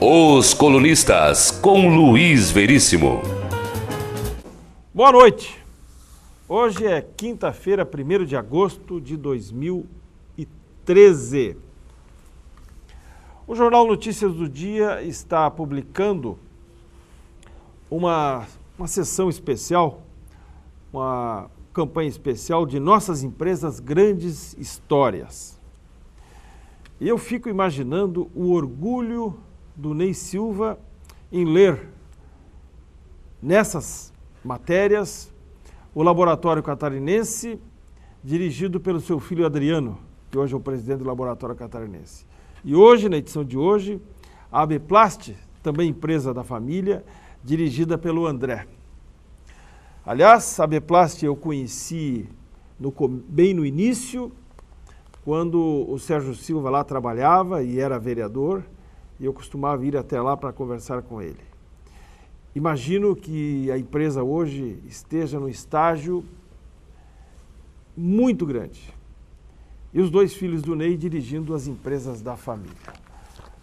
Os Colunistas, com Luiz Veríssimo. Boa noite. Hoje é quinta-feira, 1º de agosto de 2013. O Jornal Notícias do Dia está publicando uma sessão especial, uma campanha especial de Nossas Empresas Grandes Histórias. E eu fico imaginando o orgulho do Ney Silva em ler nessas matérias o Laboratório Catarinense, dirigido pelo seu filho Adriano, que hoje é o presidente do Laboratório Catarinense. E hoje, na edição de hoje, a Abeplast, também empresa da família, dirigida pelo André. Aliás, a Abeplast eu conheci bem no início, quando o Sérgio Silva lá trabalhava e era vereador, e eu costumava ir até lá para conversar com ele. Imagino que a empresa hoje esteja num estágio muito grande. E os dois filhos do Ney dirigindo as empresas da família.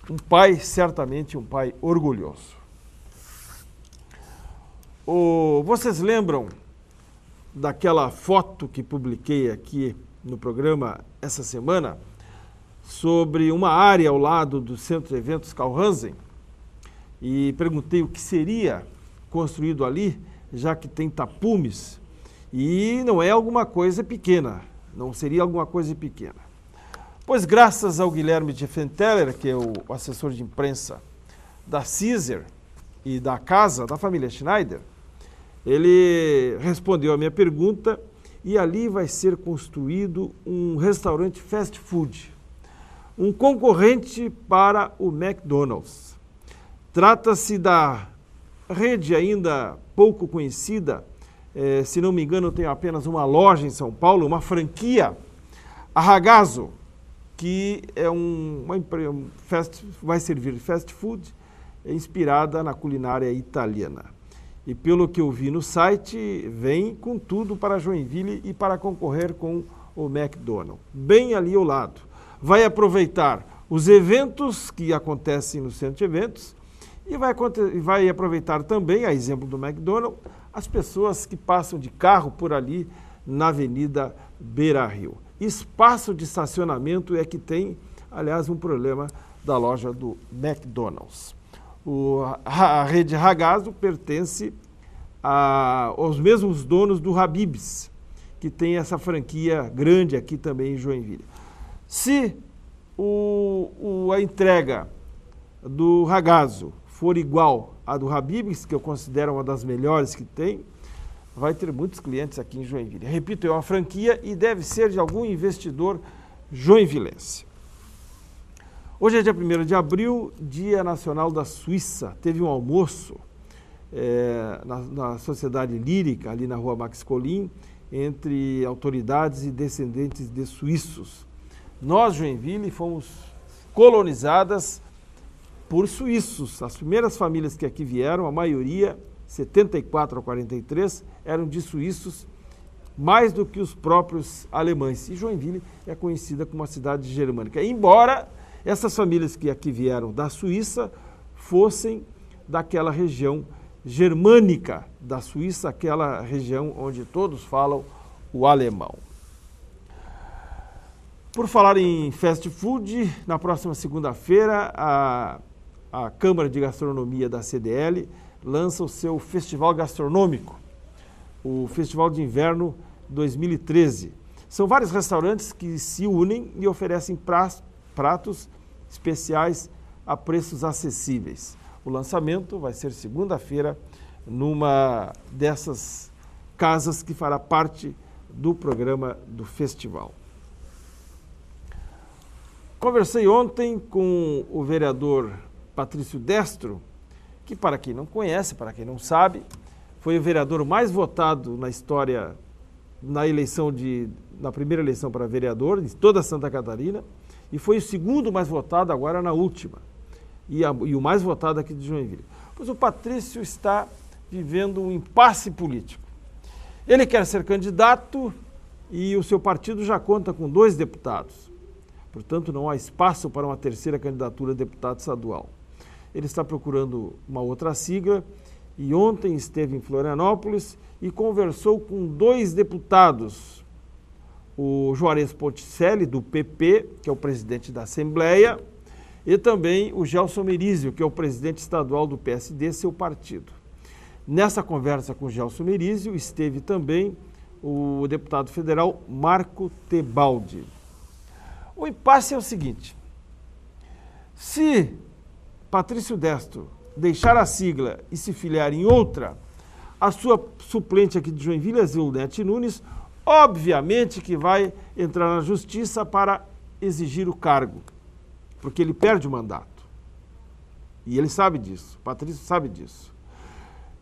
Um pai, certamente um pai orgulhoso. Vocês lembram daquela foto que publiquei aqui no programa essa semana sobre uma área ao lado do Centro de Eventos Carl Hansen? E perguntei o que seria construído ali, já que tem tapumes, e não é alguma coisa pequena, não seria alguma coisa pequena. Pois graças ao Guilherme Tiefenteller, que é o assessor de imprensa da Caesar e da casa, da família Schneider, ele respondeu a minha pergunta e ali vai ser construído um restaurante fast food, um concorrente para o McDonald's. Trata-se da rede ainda pouco conhecida, se não me engano tem apenas uma loja em São Paulo, uma franquia, a Ragazzo, que é vai servir fast food inspirada na culinária italiana. E pelo que eu vi no site, vem com tudo para Joinville e para concorrer com o McDonald's, bem ali ao lado. Vai aproveitar os eventos que acontecem no centro de eventos e vai aproveitar também, a exemplo do McDonald's, as pessoas que passam de carro por ali na Avenida Beira-Rio. Espaço de estacionamento é que tem, aliás, um problema da loja do McDonald's. A rede Ragazzo pertence aos mesmos donos do Habib's, que tem essa franquia grande aqui também em Joinville. Se a entrega do Ragazzo for igual à do Habib's, que eu considero uma das melhores que tem, vai ter muitos clientes aqui em Joinville. Repito, é uma franquia e deve ser de algum investidor joinvilense. Hoje é dia 1º de abril, Dia Nacional da Suíça. Teve um almoço na Sociedade Lírica, ali na rua Max Colin, entre autoridades e descendentes de suíços. Nós, Joinville, fomos colonizadas por suíços. As primeiras famílias que aqui vieram, a maioria, 74 a 43, eram de suíços, mais do que os próprios alemães. E Joinville é conhecida como uma cidade germânica. Embora essas famílias que aqui vieram da Suíça fossem daquela região germânica da Suíça, aquela região onde todos falam o alemão. Por falar em fast food, na próxima segunda-feira, a Câmara de Gastronomia da CDL lança o seu Festival Gastronômico, o Festival de Inverno 2013. São vários restaurantes que se unem e oferecem pratos especiais a preços acessíveis. O lançamento vai ser segunda-feira numa dessas casas que fará parte do programa do festival. Conversei ontem com o vereador Patrício Destro, que para quem não conhece, para quem não sabe, foi o vereador mais votado na história, na primeira eleição para vereador, de toda Santa Catarina, e foi o segundo mais votado agora na última, e o mais votado aqui de Joinville. Pois o Patrício está vivendo um impasse político. Ele quer ser candidato e o seu partido já conta com 2 deputados. Portanto, não há espaço para uma terceira candidatura a deputado estadual. ele está procurando uma outra sigla e ontem esteve em Florianópolis e conversou com 2 deputados, o Juarez Ponticelli, do PP, que é o presidente da Assembleia, e também o Gelson Merizio, que é o presidente estadual do PSD, seu partido. Nessa conversa com o Gelson Merizio esteve também o deputado federal Marco Tebaldi. O impasse é o seguinte: se Patrício Destro deixar a sigla e se filiar em outra, a sua suplente aqui de Joinville, a Zilnete Nunes, obviamente que vai entrar na justiça para exigir o cargo, porque ele perde o mandato. E ele sabe disso, Patrício sabe disso.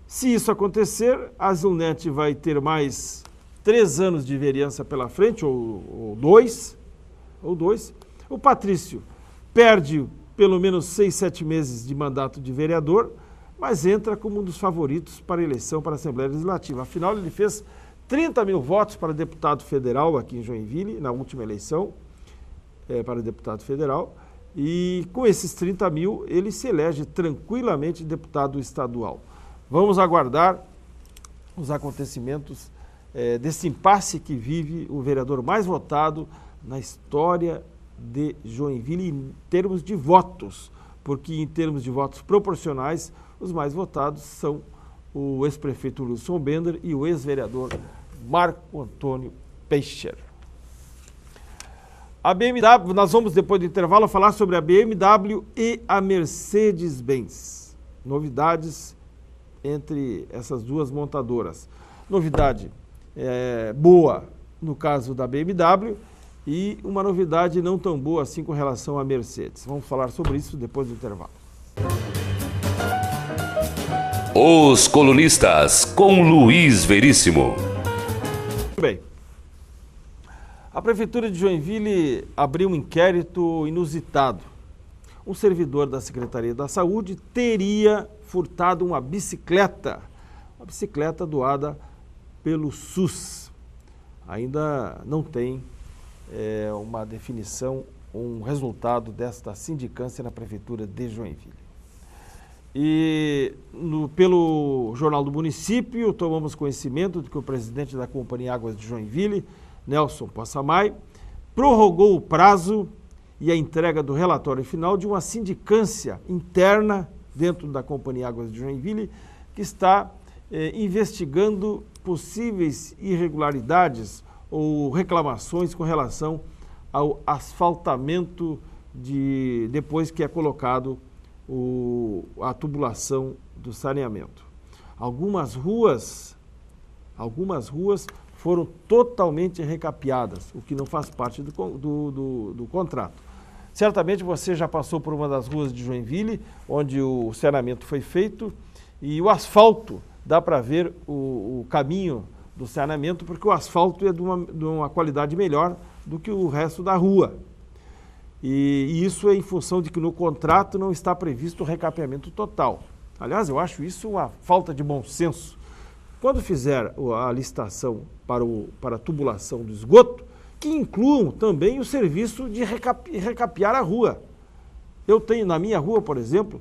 Se isso acontecer, a Zilnete vai ter mais 3 anos de vereança pela frente, ou dois. O Patrício perde pelo menos 6, 7 meses de mandato de vereador, mas entra como um dos favoritos para a eleição para a Assembleia Legislativa. Afinal, ele fez 30 mil votos para deputado federal aqui em Joinville, na última eleição para deputado federal, e com esses 30 mil ele se elege tranquilamente deputado estadual. Vamos aguardar os acontecimentos desse impasse que vive o vereador mais votado na história de Joinville em termos de votos, porque em termos de votos proporcionais, os mais votados são o ex-prefeito Wilson Bender e o ex-vereador Marco Antônio Peixer. A BMW, nós vamos depois do intervalo falar sobre a BMW e a Mercedes-Benz. Novidades entre essas 2 montadoras. Novidade boa no caso da BMW e uma novidade não tão boa assim com relação à Mercedes. Vamos falar sobre isso depois do intervalo. Os colunistas com Luiz Veríssimo. Muito bem. A Prefeitura de Joinville abriu um inquérito inusitado. Um servidor da Secretaria da Saúde teria furtado uma bicicleta doada pelo SUS. Ainda não tem uma definição, um resultado desta sindicância na Prefeitura de Joinville. E pelo Jornal do Município, tomamos conhecimento de que o presidente da Companhia Águas de Joinville, Nelson Possamay, prorrogou o prazo e a entrega do relatório final de uma sindicância interna dentro da Companhia Águas de Joinville, que está investigando possíveis irregularidades ou reclamações com relação ao asfaltamento depois que é colocado a tubulação do saneamento. Algumas ruas foram totalmente recapeadas, o que não faz parte do contrato. Certamente você já passou por uma das ruas de Joinville, onde o saneamento foi feito, e o asfalto, dá para ver o caminho do saneamento, porque o asfalto é de uma qualidade melhor do que o resto da rua. E isso é em função de que no contrato não está previsto o recapeamento total. Aliás, eu acho isso uma falta de bom senso. Quando fizer a licitação para a tubulação do esgoto, que incluam também o serviço de recapear a rua. Eu tenho, na minha rua, por exemplo,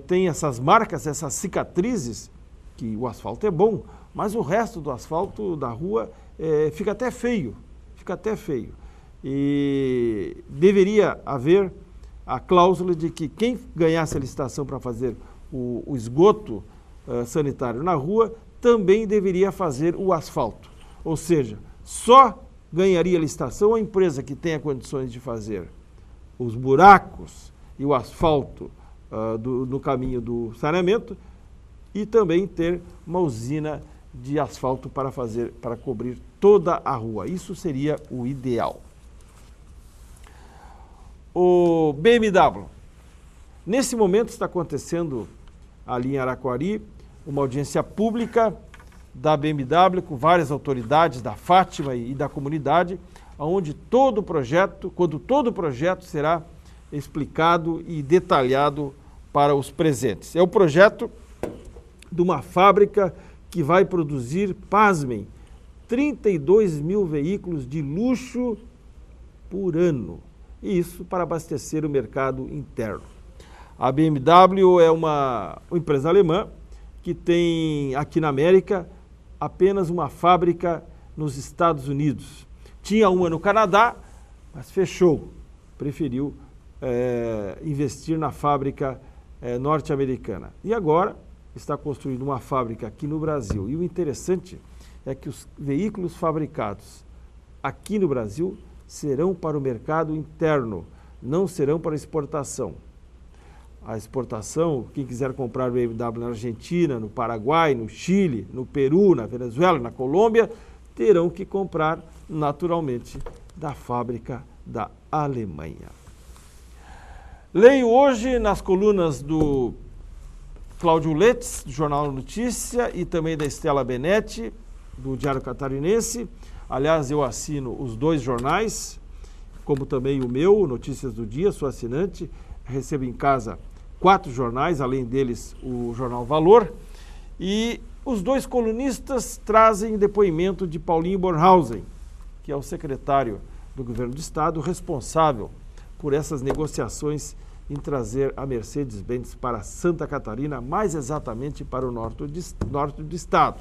tem essas marcas, essas cicatrizes, que o asfalto é bom, mas o resto do asfalto da rua fica até feio. E deveria haver a cláusula de que quem ganhasse a licitação para fazer o esgoto sanitário na rua também deveria fazer o asfalto. Ou seja, só ganharia a licitação a empresa que tenha condições de fazer os buracos e o asfalto no caminho do saneamento e também ter uma usina de asfalto para cobrir toda a rua. Isso seria o ideal. O BMW. Nesse momento está acontecendo ali em Araquari uma audiência pública da BMW com várias autoridades da Fátima e da comunidade, onde quando todo o projeto será explicado e detalhado para os presentes. É o projeto de uma fábrica que vai produzir, pasmem, 32 mil veículos de luxo por ano. E isso para abastecer o mercado interno. A BMW é uma empresa alemã que tem aqui na América apenas uma fábrica nos Estados Unidos. Tinha uma no Canadá, mas fechou. Preferiu investir na fábrica norte-americana. E agora está construindo uma fábrica aqui no Brasil. E o interessante é que os veículos fabricados aqui no Brasil serão para o mercado interno, não serão para exportação. A exportação, quem quiser comprar BMW na Argentina, no Paraguai, no Chile, no Peru, na Venezuela, na Colômbia, terão que comprar naturalmente da fábrica da Alemanha. Leio hoje nas colunas do Cláudio Letts, do Jornal Notícia, e também da Estela Benetti, do Diário Catarinense. Aliás, eu assino os dois jornais, como também o meu, Notícias do Dia, sou assinante, recebo em casa 4 jornais, além deles o Jornal Valor, e os dois colunistas trazem depoimento de Paulinho Bornhausen, que é o secretário do Governo do Estado, responsável por essas negociações em trazer a Mercedes-Benz para Santa Catarina, mais exatamente para o norte do Estado.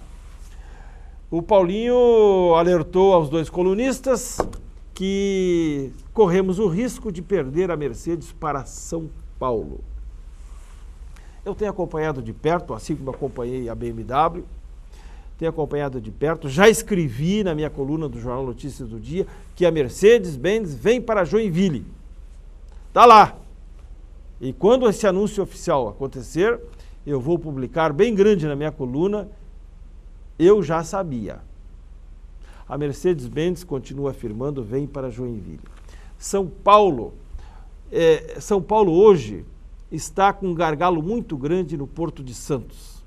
O Paulinho alertou aos dois colunistas que corremos o risco de perder a Mercedes para São Paulo. Eu tenho acompanhado de perto, assim como acompanhei a BMW, tenho acompanhado de perto, já escrevi na minha coluna do Jornal Notícias do Dia que a Mercedes-Benz vem para Joinville. Está lá. E quando esse anúncio oficial acontecer, eu vou publicar bem grande na minha coluna, eu já sabia. A Mercedes-Benz continua afirmando, vem para Joinville. São Paulo hoje está com um gargalo muito grande no Porto de Santos.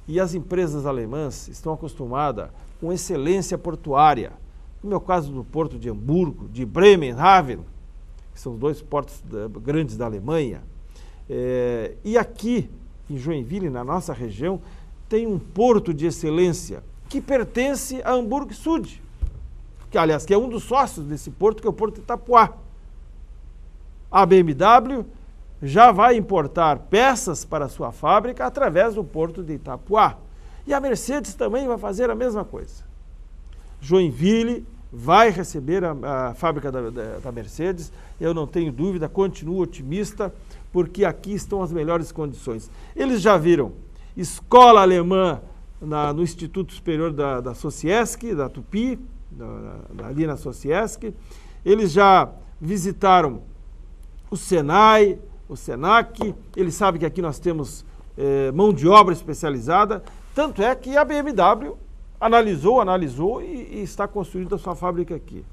E as empresas alemãs estão acostumadas com excelência portuária. No meu caso do Porto de Hamburgo, de Bremerhaven, que são os 2 portos grandes da Alemanha. E aqui, em Joinville, na nossa região, tem um porto de excelência que pertence a Hamburgo Sud, que é um dos sócios desse porto, que é o Porto de Itapuá. A BMW já vai importar peças para a sua fábrica através do Porto de Itapuá. E a Mercedes também vai fazer a mesma coisa. Joinville vai receber a fábrica da Mercedes, eu não tenho dúvida, continuo otimista, porque aqui estão as melhores condições. Eles já viram escola alemã no Instituto Superior da Sociesc, da Tupi, ali na Sociesc. Eles já visitaram o Senai, o Senac, eles sabem que aqui nós temos mão de obra especializada, tanto é que a BMW analisou e está construindo a sua fábrica aqui.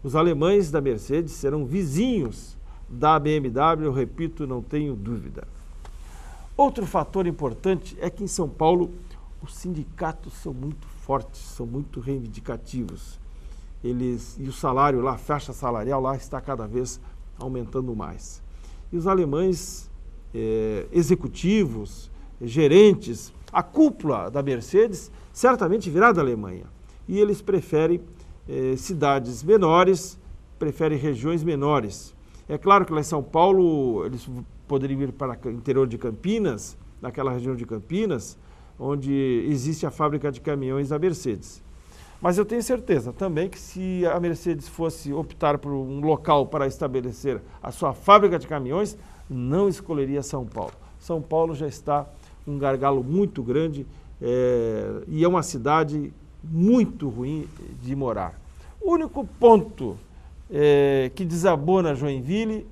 Os alemães da Mercedes serão vizinhos da BMW, eu repito, não tenho dúvida. Outro fator importante é que em São Paulo os sindicatos são muito fortes, são muito reivindicativos. E o salário lá, a faixa salarial lá está cada vez aumentando mais. E os alemães executivos, gerentes, a cúpula da Mercedes certamente virá da Alemanha. E eles preferem cidades menores, preferem regiões menores. É claro que lá em São Paulo eles poderiam ir para o interior de Campinas, naquela região de Campinas, onde existe a fábrica de caminhões da Mercedes. Mas eu tenho certeza também que se a Mercedes fosse optar por um local para estabelecer a sua fábrica de caminhões, não escolheria São Paulo. São Paulo já está um gargalo muito grande e é uma cidade muito ruim de morar. O único ponto que desabona Joinville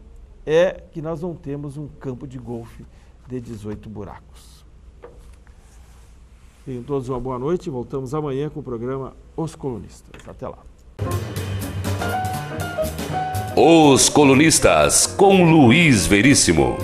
é que nós não temos um campo de golfe de 18 buracos. Tenham todos uma boa noite. Voltamos amanhã com o programa Os Colunistas. Até lá. Os Colunistas, com Luiz Veríssimo.